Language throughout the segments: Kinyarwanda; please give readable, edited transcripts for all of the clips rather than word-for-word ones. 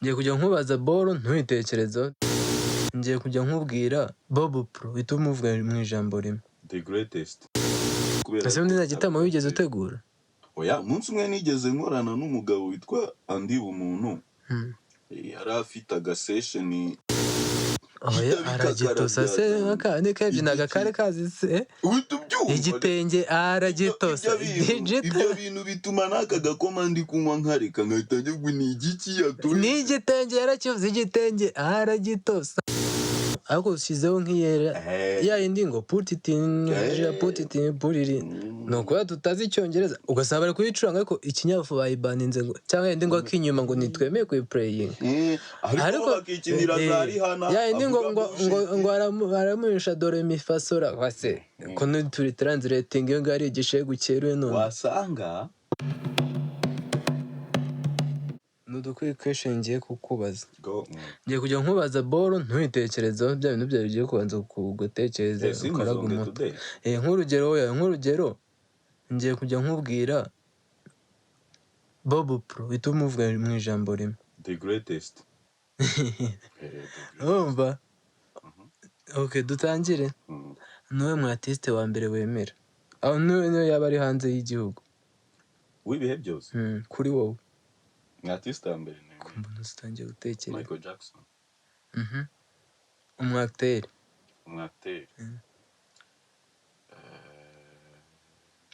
Ngiye kujya nkubaza boro ntuyitekerezo. Ngiye kujya nkubwira Bob Pro uhita umuvuga mu ijambo rimwe. The greatest. Ese undi nta gitaramo wigeze utegura? Oya, umunsi umwe nigeze nkorana n'umugabo witwa Andi Bumuntu. Yari afite agasesheni. Oya, aragitosa se nk'akandi kabyinaga kare kazi se. Igitenge aragitosa. Ibyo bintu bituma n'aka gakoma ndi kunywa nkareka nkahita njye ni igiki yatoye. Ni igitenge yarakivuze, igitenge aragitosa. Ariko ushyizeho nk'iyera ya yindi ngo put it in put it in. Nuko tutazi icyongereza ugasaba bari kuyicuranga ariko ikinyafu bayibaninze ngo cyangwa yindi ngo akinyuma ngo nitwemeye kuyiplaying. Ariko bakikinira za Rihanna ya yindi ngo aramuhisha dore mi fa sol wase ko turi translating iyo ngari igishe gukeruye none wasanga Nudukwiye question ngiye kukubaza. Ngiye kujya nkubaza boro ntuyitekerezo bya bintu byawe bigiye kubanza kugutekereza ukaraga umuto. Nk'urugero ngiye kujya nkubwira Bob Pro uhita umuvuga mu ijambo rimwe. The greatest. Umva? Okay, dutangire. Niwe mu artiste wa mbere wemera. Aho niwe yaba ari hanze y'igihugu. Wibihe byose? Kuri wowe. Artiste wa mbere ni Kumbona utangiye gutekereza. Michael Jackson. Umwacteur.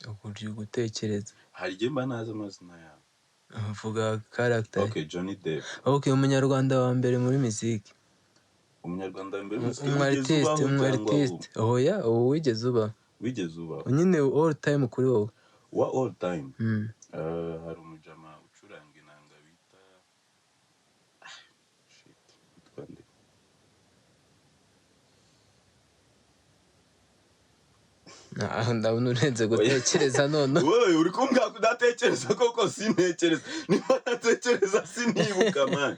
Uburyo gutekereza. Hari igihe mba nazi amazina yawe. Uvuga character. Okay, Johnny Depp. Okay, umunyarwanda wa mbere muri muziki. Umunyarwanda wa mbere muri muziki. Umwartiste. Oya, ubu wigeze uba. Nyine all time kuri wowe. Wa all time. Hari umujama ucuranga inanga bita twande. Ndabona urenze gutekereza none. Wowe uri kumbwira kudatekereza koko sintekereza. Niba natekereza sinibuka man.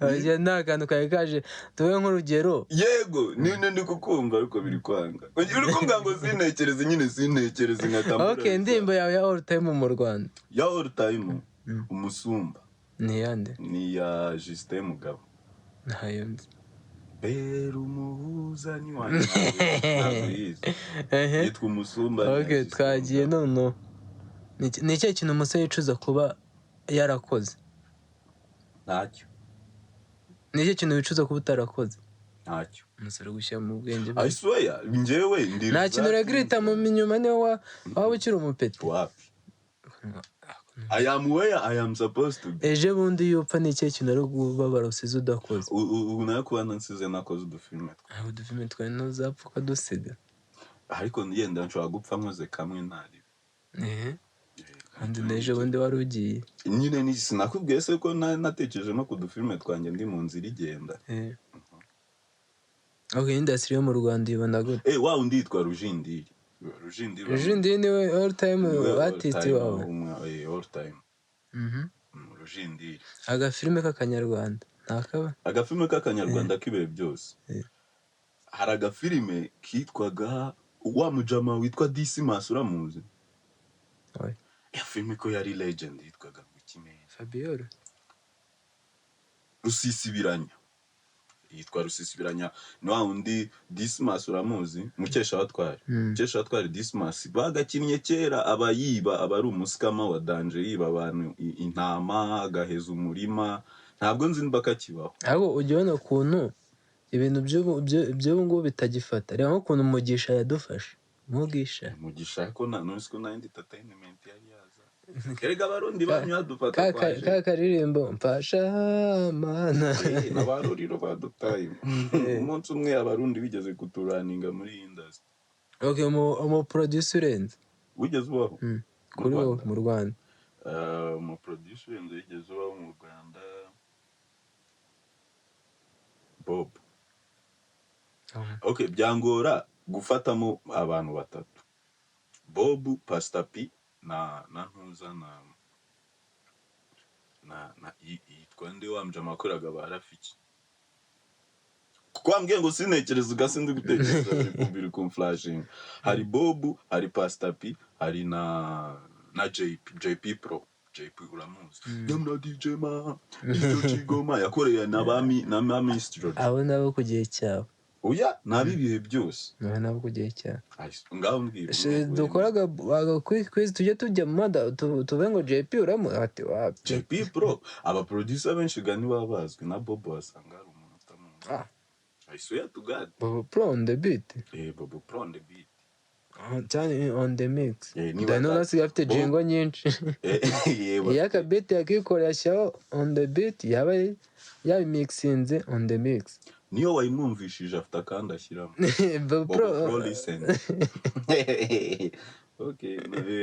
Oya nta kantu kawe kaje tuwe nk'urugero. Yego ndi kukumva ariko biri kwanga. Uri kumbwira ngo sintekereze nyine sintekereze nkatamura. Okay, ndimbo yawe ya all time mu Rwanda. Ya all time umusumba. Ni yande? Ni ya Justin Mugabo. Ntayo nzi. Beru muhuza ni wanjye. Yitwa umusumba. Okay, twagiye none. Ni cyo kintu umusore yicuza kuba yarakoze. Ntacyo. Ni cyo kintu wicuza kuba utarakoze. Ntacyo. Umusore gushyira mu bwenge bwe. I swear, njyewe ndi. Nta kintu regreta mu minyuma niyo waba ukiri umupeti. Wapi? I am where I am supposed to be. Eje bundi yupfa ni cyo kintu ari kubabara usize udakoze. Ubu nayo kuba nsize nakoze udufilme. Udufilme twawe ntuzapfa ukadusiga. Ariko ngenda nshobora gupfa nkoze kamwe ntari. Kandi n'ejo bundi wari ugiye. Nyine ni sinakubwiye se ko natekereje no ku dufilme twanjye ndi mu nzira igenda. Okay, industry yo mu Rwanda ibona gute? Wa undi yitwa Rujindiri. Rujindiri niwe all time artist wawe. All time. Rujindiri. Agafilme k'Akanyarwanda ntakaba? Agafilme k'Akanyarwanda k'ibihe byose. Hari agafilme kitwaga wa mujama witwa Dismas uramuzi? Oya. Ya filme ko yari legend yitwaga Gukimeza. Fabiola. Rusisibiranya. Yitwa Rusisibiranya. Ni wa undi Dismas uramuzi? Mukesha watwari. Mukesha watwari Dismas bagakinnye kera abayiba abari umusikama wa danger yiba abantu intama agaheza umurima. Ntabwo nzi bakakibaho. Ahubwo ujyana kuntu ibintu by'ubu ngo bitagifata. Reba nko kuntu Mugisha yadufashe. Mugisha ko none siko na entertainment yari yaza. Kerega abarundi banyu adufata kwaje. Karirimbo mfasha mana. Abaruriro badutaye. Umunsi umwe abarundi bigeze kuturaninga muri industry. Okay, umu producer urenze. Wigeze ubaho? Kuri wowe mu Rwanda. Umu producer urenze wigeze ubaho mu Rwanda. Bob. Okay, byangora gufatamo abantu batatu. Bob, Pastor P na ntuza na yitwa ndi wa mjama akoraga ba Rafiki. Kuko ambwiye ngo sintekereza ugasindi gutekereza biri kumflashing. Hari Bob, hari Pastor P, hari na JP Pro. JP uramuzi nyamna DJ ma DJ Chigoma yakoreye na Miss George abo nabo ku gihe cyawe oya nabibihe byose nabo ku gihe cyawe ngaho mbwira dukoraga quiz tujye tujya mu mada tuve ngo JP uramuzi ati wapi JP Pro aba producer benshi gani baba bazwi na Bobo wasanga ari umuntu utamuzi I swear to God Bobo Pro on the beat Bobo Pro on the beat cyane on the mix niba nasigaye afite jingo nyinshi iyo akabiti yakikorera ashyiraho on the beat yaba yabimixinze on the mix niyo wayimwumvishije afite akandi ashyiramo Bobo Pro listen okay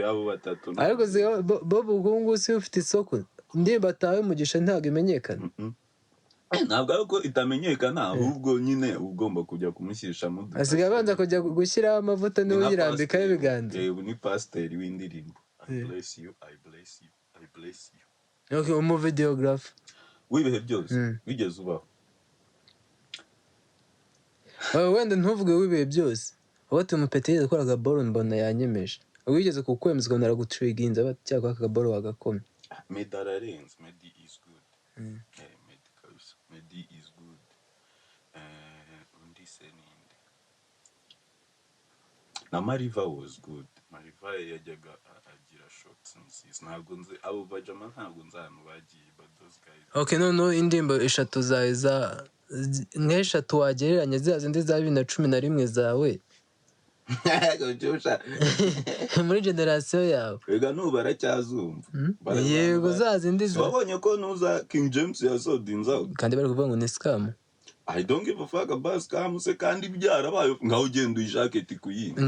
abo batatu ariko Bobo ubwo ngubu si ufite isoko indirimbo atawe mugisha ntabwo imenyekana ntabwo ari uko itamenyekana ahubwo nyine ugomba kujya kumushyirishamo asigaye abanza kujya gushyiraho amavuta niwe uyirambikaho ibiganza ubu ni pasiteri w'indirimbo I bless you I bless you I bless you okay umuvideographer w'ibihe byose bigeze ubaho wenda ntuvuge w'ibihe byose aho tumupeti yakoraga boro mbona yanyemeje wigeze kukwemezwa naragutriginze cyangwa akagaboro wagakomye Meddy ararenze Meddy is good Meddy is good undi seninde na Mariva was good Mariva yajyaga agira shots nziza ntabwo nzi abo bajama ntabwo nzanu bagiye but those guys okay no indirimbo eshatu zawe za nk'eshatu wagereranya ziriya zindi za 2011 zawe muri generasiyo yawe ega n'ubu baracyazumva yego za zindi wabonye ko nuza King James yasodinza kandi bari kuvuga ngo ni scam I don't give a fuck about scam se kandi byarabaye ngaho ugenda uyishaketi kuyindi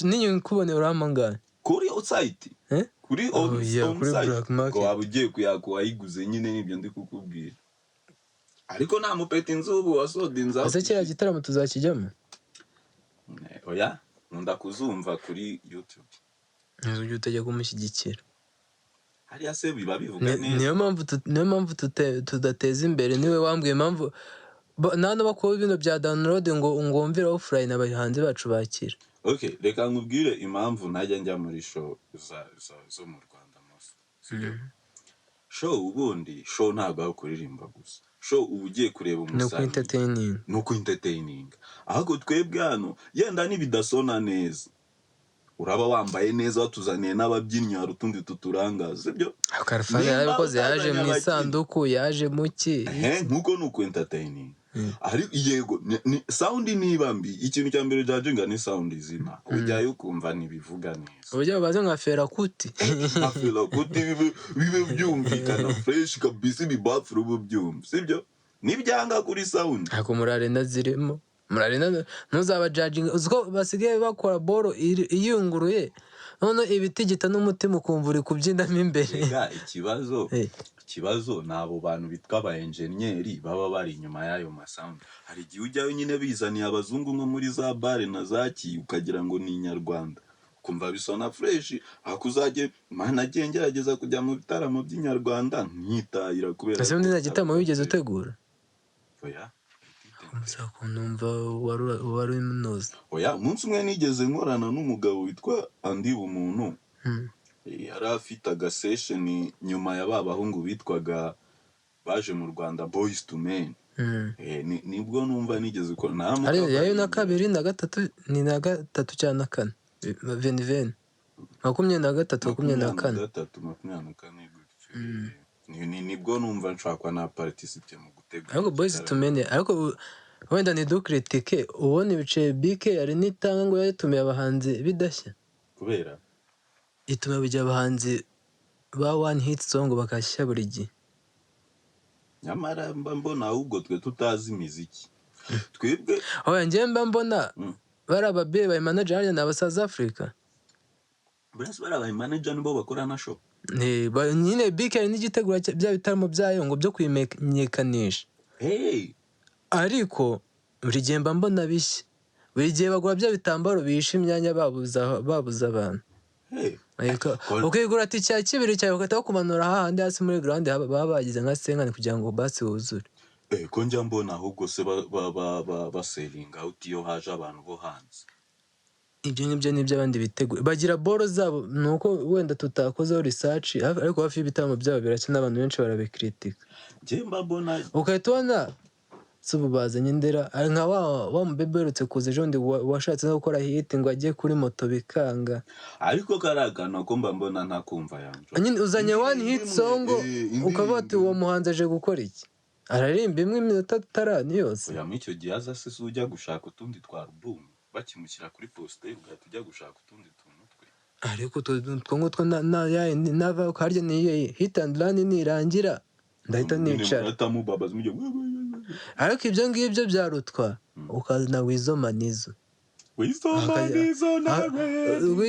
ninyo kubonera uramangana kuri outside kuri black market ko wabugiye kuyayiguze nyine nibyo ndi kukubwira ariko nta mupeti nzubu wasodinza ase kera gitaramo tuzakijyamo oya nkunda kuzumva kuri YouTube ujye utajya kumushyigikira hariya se biba bivuga neza niyo mpamvu tudateza imbere niwe wambwiye impamvu nano bakora ibintu bya download ngo wumvire offline abahanzi bacu bakira okay reka nkubwire impamvu najya njya muri show zo mu Rwanda mose show ubundi show ntabwo aho kuririmba gusa show uba ugiye kureba umusanyi no ku entertaining ahubwo twebwe hano yenda n'ibidasona neza uraba wambaye neza watuzaniye n'ababyinnyi hari utundi tuturangaza sibyo akarafani yarabikoze yaje mu isanduku yaje muki nkuko nuko entertaining ari yego sound niba mbi ikintu cya mbere judging ni sound izina ujyayo ukumva nibivuga neza ujya baze nka Felakuti bibe byumvikana fresh kabisa bibafuru byumva sibyo nibyanga kuri sound ako murarena zirimo murarena ntuzaba judging uziko basigaye bakora boro iyunguruye none ibitigita n'umutima ukumva uri kubyinamo imbere ikibazo nabo bantu bitwa aba engineer baba bari inyuma yayo masound hari igihe ujyayo nyine bizaniye abazungu nko muri za bare na zaki ukagira ngo ni inyarwanda kumva bisona fresh akuzajye mana ngerageza kujya mu bitaramo by'inyarwanda nkitahira kubera ese undi nagitamo wigeze utegura oya muzakunumva wari unoze oya umunsi umwe nigeze nkorana n'umugabo witwa Andi Bumuntu yari afite agasesheni nyuma ya bahungu bitwaga baje mu Rwanda Boys to Men nibwo numva nigeze ukorana ari yayo na kabiri na gatatu ni na gatatu cyane na kane Venven 23 24 nibwo numva nshakwa na participate mu gutegura ariko Boys to Men ariko wenda ni ducritique ubone ibice BK ari nitanga ngo yatumiye abahanzi bidashya kubera ituma bijya abahanzi ba one hit song bakashya buri gihe nyamara mbona ahubwo twe tutazi imiziki twebwe njye mbona bari ababe ba manager hariya na South Africa basi bari aba manager nibo bakora na show nyine BK n'igitegura bya bitaramo byayo ngo byo kwimenyekanisha ariko buri gihe mbona bishya buri gihe bagura bya bitambaro bihisha imyanya babuza abantu ukigura ati cya kibiri cyawe ugahita kumanura hahandi hasi muri ground baba bagize nka senkani kugira ngo basi wuzure ko njya mbona ahubwo se baselinga out iyo haje abantu bo hanze ibyo ngibyo ni iby'abandi biteguye bagira boro zabo ni uko wenda tutakozeho research ariko hafi y'ibitaramo byabo biracya n'abantu benshi barabikritika njye mba mbona ugahita ubona si ubu bazanye Ndera ari nka wa mubebe uherutse kuza ejo bundi washatse no gukora hit ngo ajye kuri moto bikanga ariko karagana ko mba mbona ntakumva yanjye nyine uzanye one hit song ukavuga ati uwo muhanzi aje gukora iki ararimba imwe iminota itarani yose oya muri icyo gihe aza se ujya gushaka utundi twa album bakimushyira kuri poster ugahita ujya gushaka utundi tuntu twe ariko utwo ngutwo nava harya niyo hit and run nirangira ndahita nicara ariko ibyo ngibyo byarutwa ukazana Wizo Manizo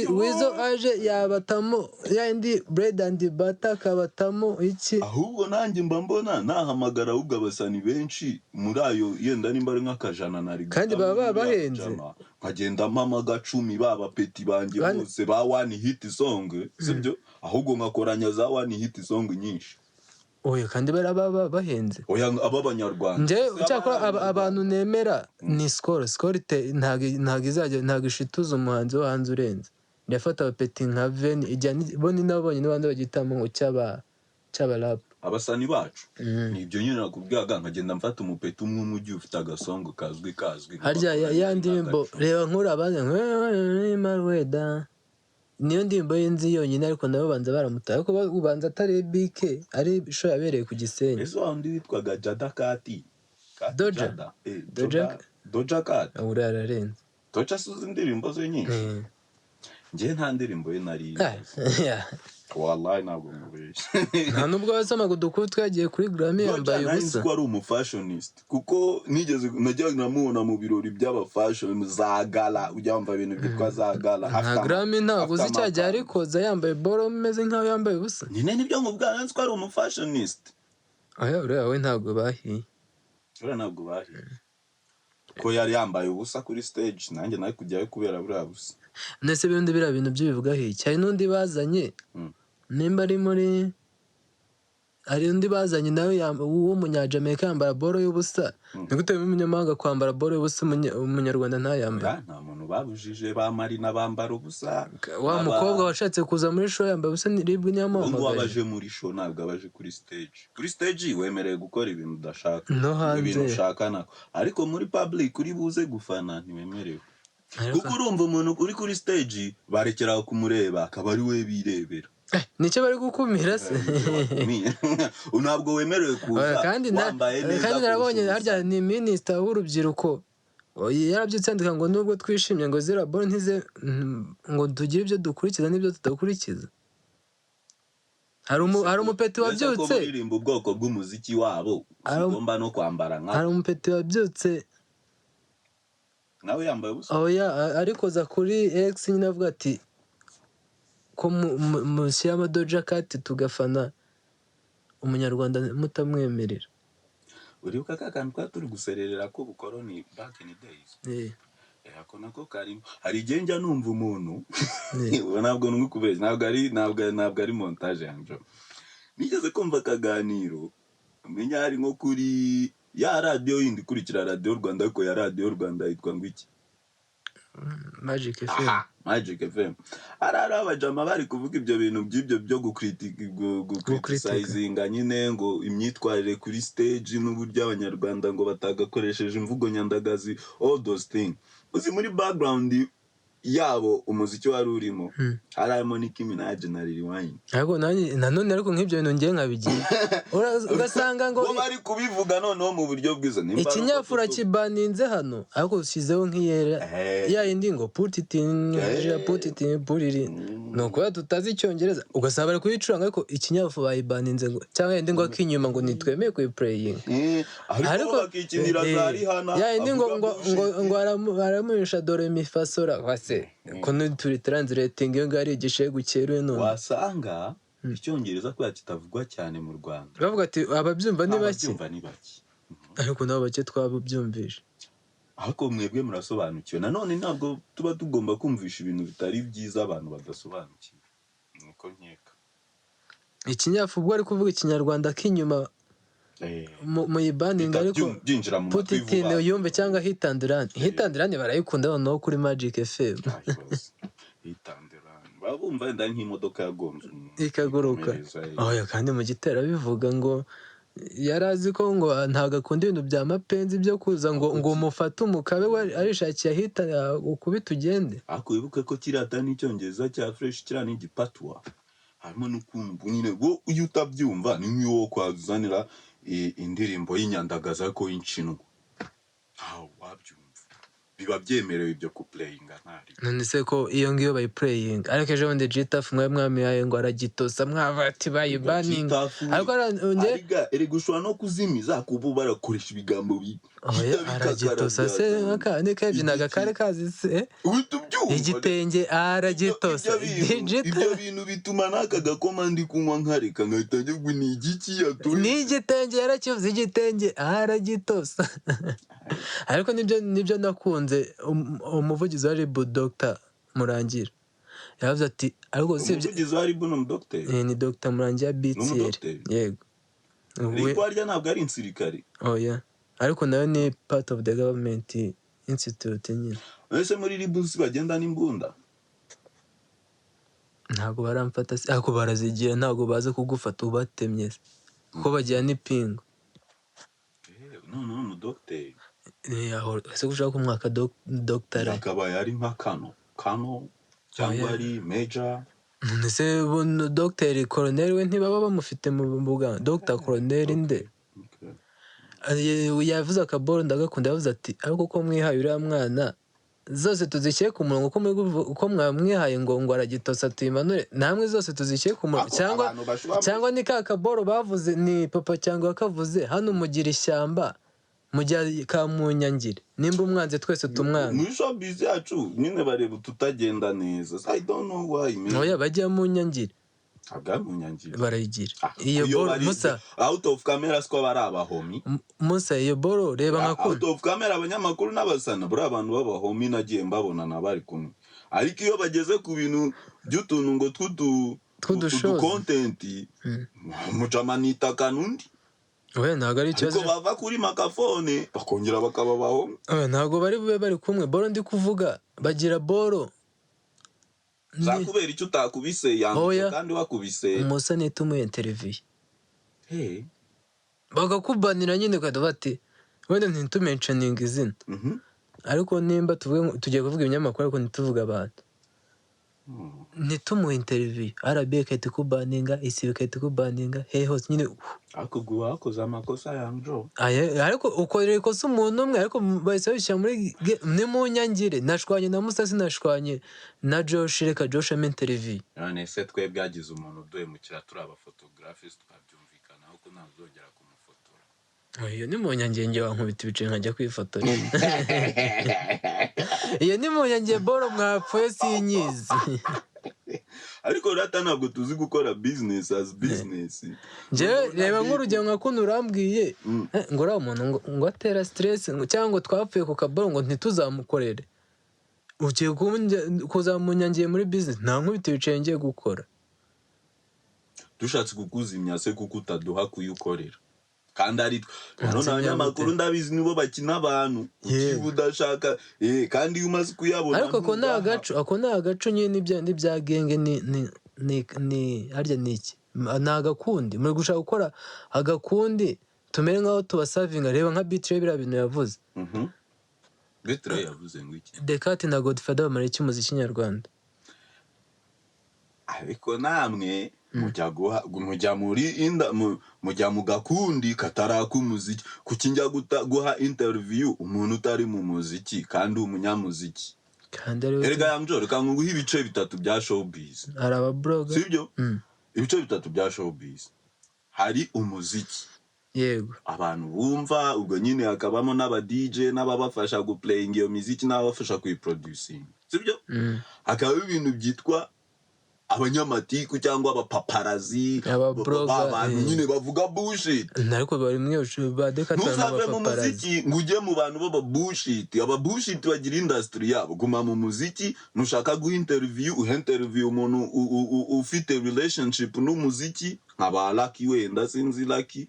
Wizo aje yabatamo yandi bread and butter akabatamo iki ahubwo nanjye mba mbona nahamagara ahubwo abasani benshi muri ayo yenda nimba ari nk'akajana nari kandi baba bahenze nkagenda mama gacumi baba peti banjye bose ba one hit song sibyo ahubwo nkakoranya za one hit song nyinshi oya kandi baraba bahenze oya ab'abanyarwanda nje cyakora abantu nemera ni score ntago izajya ntago ishituza umuhanzi wo hanze urenze ndafata abapeti nka Ven bo ni nabonye n'abandi bagitamo ngo cyaba rap abasani bacu nibyo nyine nakubwaga nkagenda mfata umupeti umwe ugiye ufite agasongo kazwi harya ya ndirimbo reba nkuru abandi Marweda niyo ndirimbo y'inzi yonyine ariko nabo banza baramutaye ariko ubanza atari bike ari show yabereye ku Gisenyi ese wandi witwaga Jada Kati Doja Cat urararenze Doja suzi indirimbo ze nyinshi njye nta ndirimbo ye nari wallahi ntabwo mubeshye nta nubwo wasamaga udukuru twagiye kuri Grammy yambaye ubusa ko ari umufashionist kuko nigeze najya namubona mu birori by'abafashion za gala ujya wumva ibintu byitwa za gala nta Grammy ntabwo uzi cyajya arikoza yambaye boro meze nkaho yambaye ubusa nyine nibyo nkubwira nzi ko ari umufashionist aya uriya we ntabwo bahiye ko yari yambaye ubusa kuri stage nanjye nawe kujyayo kubera buriya busa nese bindi biriya bintu by'ibivugaho iki hari n'undi bazanye nimba ari muri hari undi bazanye nawe w'umunyajamaica yambara boro y'ubusa ni gute umunyamahanga kwambara boro y'ubusa umunyarwanda ntayambara nta muntu babujije ba Marina bambara ubusa wa mukobwa washatse kuza muri show yambaye ubusa niribwe nyamuhamagaye ngo abaje muri show ntabwo abaje kuri stage wemerewe gukora ibintu udashaka ibintu ushaka nako ariko muri public uri buze gufana ntiwemerewe kuko urumva umuntu uri kuri stage barekera kumureba akaba ari we birebera nicyo bari gukumira se ntabwo wemerewe kuza wambaye neza kandi narabonye harya ni minisita w'urubyiruko yarabyutse yandika ngo nubwo twishimye ngo zira boro ntize ngo tugire ibyo dukurikiza n'ibyo tudakurikiza hari umupeti wabyutse kuririmba ubwoko bw'umuziki wabo ugomba no kwambara nka hari umupeti wabyutse nawe yambaye ubusa ariko za kuri X nyine avuga ati ko mushyiramo Doja Cat tugafana umunyarwanda mutamwemerera uribuka ka kantu twa turi gusererera ko bukoroni back in days ako nako karimo hari igihe njya numva umuntu ntabwo numukubeshya ntabwo ari montage yanjye nigeze kumva akaganiro menya hari nko kuri ya radio yindi kurikira radio Rwanda ariko ya radio Rwanda yitwa ngo iki Magic FM ari abajama bari kuvuga ibyo bintu by'ibyo byo gucriticizinga nyine ngo imyitwarire kuri stage n'uburyo abanyarwanda ngo batagakoresheje imvugo nyandagazi all those things uzi muri background yabo umuziki wari urimo harimo Nicki Minaj na Lil Wayne ariko nanone ariko nk'ibyo bintu ngiye nkabigiye ugasanga ngo bari kubivuga noneho mu buryo bwiza ikinyafura kibaninze hano ariko usizeho nk'iyera ya yindi ngo put it in puriri nuko tutazi icyongereza ugasanga bari kuyicuranga ariko ikinyafura bayibaninze ngo cyangwa yindi ngo akinyuma ngo nitwemeye kuyiplaying ariko bakikinira za Rihanna ya yindi ngo aramurisha dore mi fa sol wase ko turi translating iyo ngari igishe gukeruye none wasanga icyongereza kwa kitavugwa cyane mu Rwanda bavuga ati ababyumva ni bake ariko nabo bake twabubyumvisha ariko mwebwe murasobanukiwe nanone ntabwo tuba tugomba kumvisha ibintu bitari byiza abantu badasobanukiwe niko nkeka ikinyafu ubwo ari kuvuga ikinyarwanda k'inyuma muyibaninga ariko byinjira mu put it in yumve cyangwa hitandirane barayikunda noneho kuri Magic FM hitandirane babumva wenda nk'imodoka yagonze ikaguruka oya kandi mu gitera bivuga ngo yarazi ko ngo ntago akunda ibintu bya mapenzi byo kuza ngo umufate umukabe arishakiye ahita ukubita ugende ariko wibuke ko kirata n'icyongereza cya fresh kira n'igipatwa harimo n'ukuntu nyine wo iyo utabyumva ni nk'iyo kwazanira indirimbo y'inyandagaza ko y'incinwa wabyumva biba byemerewe ibyo kuplayinga ntari none se ko iyo ngiyo bayiplayinga ariko ejo bundi Gitafu mwami yaye ngo aragitosa mwavati bayibaninga ariko eri gushwa no kuzimiza kubu barakoresha ibigambo aragitosa se ni kebye nagakare kazi se igitenge aragitosa ibyo bintu bituma naka gakomandi kunywa nkareka ngahita njye ni igiki yatori ni igitenge yarakivuze igitenge aragitosa ariko nibyo nakunze umuvugizi wa RIB Dr Murangira yavuze ati ariko umuvugizi wa RIB no Dr ni Dr Murangira BTL yego RIB warya ntabwo ari insirikare oya ariko nayo ni part of the government institute nyine ese muri RIB bagenda n'imbunda ntabwo baramfata ariko barazigira ntabwo baza kugufata ubatemye kuko bagira n'ipingo none umudokiteri ese gushaka umwaka doctor akaba yari nka kano cyangwa ari major none se docteur colonel we ntibaba bamufite mu Buganda Dr Colonel nde yavuze akaboro ndagakunda yavuze ati ariko ko mwihaye uriya mwana zose tuzishyire ku murongo uko mwamwihaye ngo aragitosa tuyimanure namwe zose tuzishyire ku murongo cyangwa ni ka kaboro bavuze ni papa cyangwa akavuze hano mugira ishyamba mujya kamunyangire nimba umwanze twese tumwana muri showbiz yacu nyine bareba tutagenda neza I don't know why oya bajya mu nyangire agamunyangire barayigira iyo boro musa out of camera sko bari abahomi musa iyo boro reba nkako out of camera abanyamakuru n'abasana buri abantu b'abahomi nagiye mbabona nabari kumwe ariko iyo bageze ku bintu by'utuntu ngo twudu content mucamanita kanundi oya ntago ari ikibazo ko bava kuri makafone bakongera bakababaho oya ntago bari bube bari kumwe boro ndi kuvuga bagira boro zakubera icyo utakubise yanze kandi wakubise umusa nitumuye interview bagakubanira nyine kada bati wenda ntitumentioning izina ariko nimba tugiye kuvuga ibinyamakuru ariko ntituvuga abantu ntitumuye interview RBA kati kubaninga isi kati kubaninga hose nyine ariko guha akoze amakosa yanjo ariko ukorera ikosa umuntu umwe ariko bahise bishyira muri ni mu nyangire nashwanye na Musa sinashwanye na Josh reka Josh am interview none se twe byagize umuntu duhemukira turi abafotographers twabyumvikana ahubwo ntazongera kumufotora iyo ni mu nyangenge wankubita ibice nkajya kwifotora iyo ni mu nyangenge boro mwapfuye sinyizi ariko rata ntabwo tuzi gukora business as business je reba nk'urugero nka kuno urambwiye ngo uriya umuntu ngo atera stress cyangwa twapfuye ku kaboro ngo ntituzamukorere ugiye kuzamunyangiye muri business nta nkubita ibice ngiye gukora dushatse kukuzimya se kuko utaduha kuyukorera kandi ari none abanyamakuru ndabizi nibo bakina abantu ukiba udashaka kandi iyo umaze kuyabona ariko ako ni agacu nyine n'ibya genge ni harya niki ni agakundi muri gushaka gukora agakundi tumere nk'aho tubasavinga reba nka Bitre biriya bintu yavuze Bitre yavuze ngo iki Descartes na Godfather bamara iki muziki nyarwanda ariko namwe mujya mu gakundi kataraka umuziki kuki njya guha interview umuntu utari mu muziki kandi umunyamuziki erega yamjo reka nguhe ibice bitatu bya showbiz araba blogger sibyo ibice bitatu bya showbiz hari umuziki yego abantu bumva ubwo nyine hakabamo n'aba DJ n'ababafasha guplaying iyo muziki n'abafasha kuyiproducing sibyo hakaba ibintu byitwa abanyamatiku cyangwa abapaparazi abantu nyine bavuga bullshit ariko bari mwe badekata n'abapaparazi ngo ujye mu bantu baba bullshit aba bullshit bagira industry yabo guma mu muziki nushaka guha interview umuntu ufite relationship n'umuziki nkaba Lucky wenda sinzi Lucky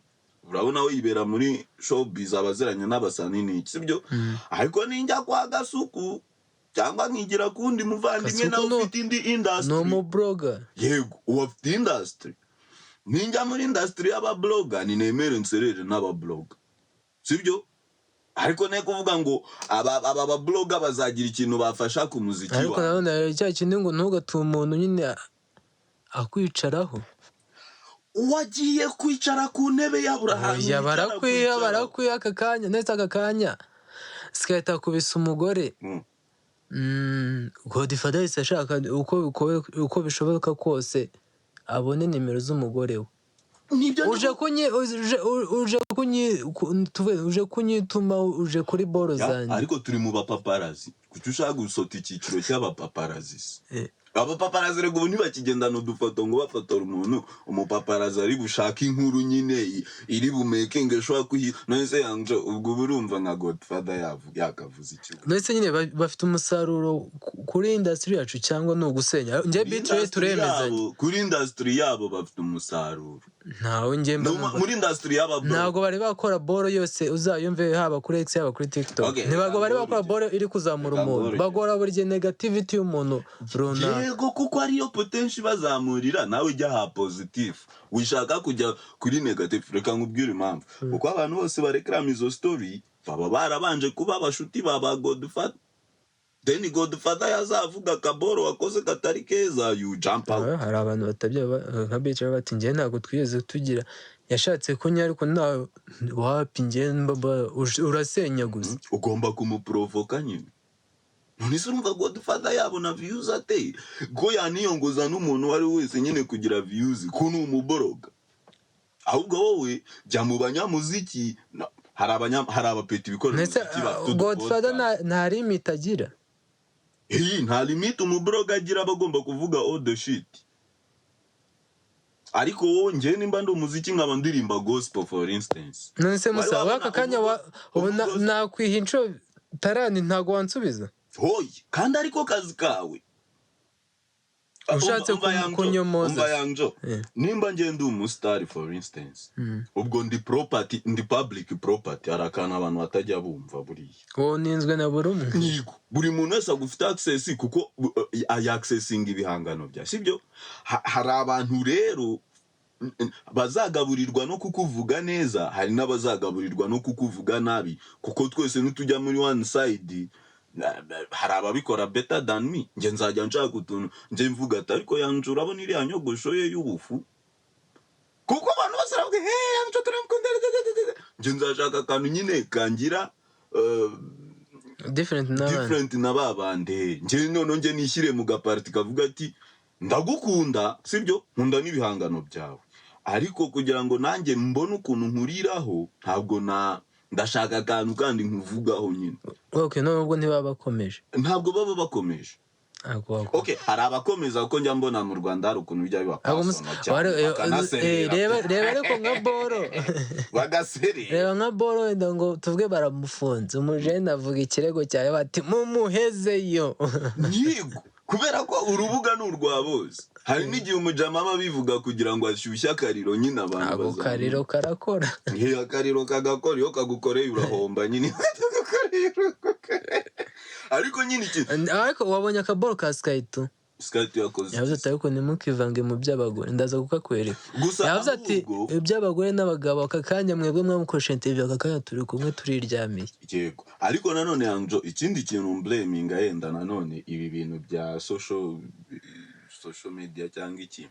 urabona we yibera muri showbiz abaziranye n'abasani n'iki sibyo ariko ninjya kwa Gasuku cyangwa nkigira kundi muvandimwe nawe ufite indi industry no mu blogger yego ufite industry ninjya muri industry y'aba blogger ni nemere nserere n'aba blogger sibyo ariko ne kuvuga ngo aba blogger bazagira ikintu bafasha ku muziki wa ariko nabona cya kindi ngo ntugatume umuntu nyine akwicaraho wagiye kwicara ku ntebe y'Aburahamu ya barakwiha aka kanya ndetse aka kanya sikahita kubisa umugore Godfather yahise ashaka uko bishoboka kose abone nimero z'umugore we uje kunyituma uje kuri boro zanjye ariko turi mu bapaparazi kuki ushaka gusota icyiciro cy'abapaparazi abapaparazi rego ubu ntibakigendana udufoto ngo bafotora umuntu umupaparazi ari bushaka inkuru nyine iri bumekinge shobora nonese yanje ubwo burumva nka Godfather yakavuze ikigo nonese nyine bafite umusaruro kuri industry yacu cyangwa no gusenya nje bitre turemezanye kuri industry yabo bafite umusaruro ntawe nje muri industry yaba ntago bari bakora boro yose uzayumve haba kuri X haba kuri TikTok ntibago bari bakora boro iri kuzamura umuntu bagora buri negativity y'umuntu runaka yego kuko ariyo potential bazamurira nawe ujya ha positive wishaka kujya kuri negative reka nkubwire impamvu kuko abantu bose bareklama izo story baba barabanje kuba abashuti baba Godfather then Godfather yazavuga kaboro wakoze katari keza you jump out hari abantu batabye nka bicara bati ngiye ntago twigeze tugira yashatse kunya ariko nawe wapi ngiye urasenya gusa ugomba kumuprovoka nyine none se urumva Godfather yabona views ate ko yaniyongoza n'umuntu wari wese nyine kugira views ko ni umuboroga ahubwo wowe jya mu banyamuziki hari abapeti bikorera umuziki bafite Godfather nta limit agira nta limit umuboroga agira bagomba kuvuga all the shit ariko wowe nje nimba ndi umuziki nkaba ndirimba gospel for instance none se musa waka kanya nakwiha inshuro tarani ntago wansubiza hoye kandi ariko kazi kawe ushatse kunyomoza yanjo nimba ngende umustar for instance ubwo ndi property ndi public property arakana abantu batajya bumva buriya wo ninzwe na burumwe nigo buri muntu wese agufite access kuko accessing ibihangano bya sibyo hari abantu rero bazagaburirwa no kukuvuga neza hari n'abazagaburirwa no kukuvuga nabi kuko twese nitujya muri one side hari ababikora better than me nje nzajya nshaka utuntu nje mvuga ati ariko yanje urabona iriya nyogosho ye y'ubufu kuko abantu bose baravuga yanje turamukunda nje nzashaka akantu nyine kangira different na babande nje none nje nishyire mu gaparti kavuga ati ndagukunda sibyo nkunda n'ibihangano byawe ariko kugira ngo nanjye mbone ukuntu nkuriraho ntabwo ndashaka akantu kandi nkuvugaho nyine okay nubwo ntibabakomeje ntabwo baba bakomeje okay hari abakomeza uko njya mbona mu Rwanda hari ukuntu bijya reba ariko nka boro bagaseri reba nka boro wenda ngo tuvuge baramufunze umujene avuga ikirego cyawe bati mumuhezeyo nyigo kubera ko urubuga ni urwa bose hari n'igihe umujama aba bivuga kugira ngo ashyushye akariro nyine abantu bazana ako kariro karakora akariro kagakora iyo kagukoreye urahomba nyine ariko nyine ikintu ariko wabonye akaboro ka Skyto yakoze yavuze ati ariko ntimukivange mu by'abagore ndaza kukakwereka yavuze ati iby'abagore n'abagabo aka kanya mwebwe mwamukoresha interview aka kanya turi kumwe turiryamiye yego ariko nanone yanjo ikindi kintu blaming yenda nanone ibi bintu bya social media cyangwa iki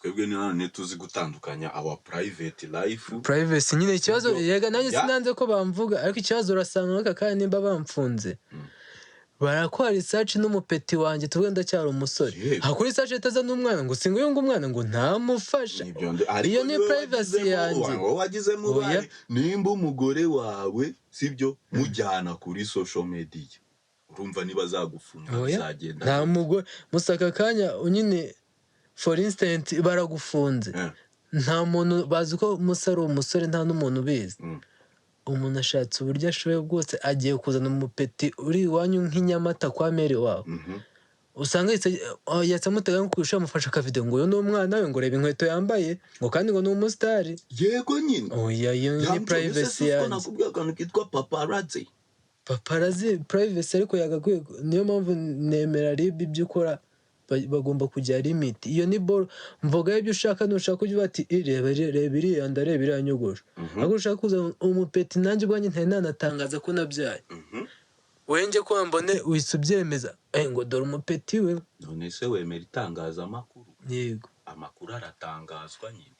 twebwe nanone tuzi gutandukanya our private life privacy nyine ikibazo yega nanjye sinanze ko bamvuga ariko ikibazo urasanga aka kanya nimba bamfunze barakora research n'umupeti wanjye tuvuge ndacyari umusore hakuri research etaza n'umwana ngo singo yunga umwana ngo ntamufasha iyo ni privacy yanjye wagize mu bari nimba umugore wawe sibyo mujyana kuri social media urumva niba zagufunga bizagenda nta mugore musaka kanya nyine for instance baragufunze nta muntu bazi ko umusore nta n'umuntu ubizi umuntu ashatse uburyo ashoboye bwose agiye kuzana umupeti uri iwanyu nk'inyamata kwa mere wawe usanga yatsamutega nko kurusha amufasha akavideo ngo uyu ni umwana we ngo reba inkweto yambaye ngo kandi ngo ni umusitari. Yego nyine. Oya iyo ni privacy yanjye. Nakubwira akantu kitwa paparazzi. Paparazzi privacy ariko yagakwiye, niyo mpamvu nemera RIB ibyo ukora bagomba kujya limit. Iyo ni ball mvuga ibyo ushaka, nushaka kujya bati reba iriya ndareba iriya nyogosho. Ahubwo ushaka kuza umupeti nanjye ubwanjye ntari nanatangaza ko nabyaye. Wenje ko mbone wise ubyemeza ngo dore umupeti we. None se wemera itangazamakuru? Yego. Amakuru aratangazwa nyine.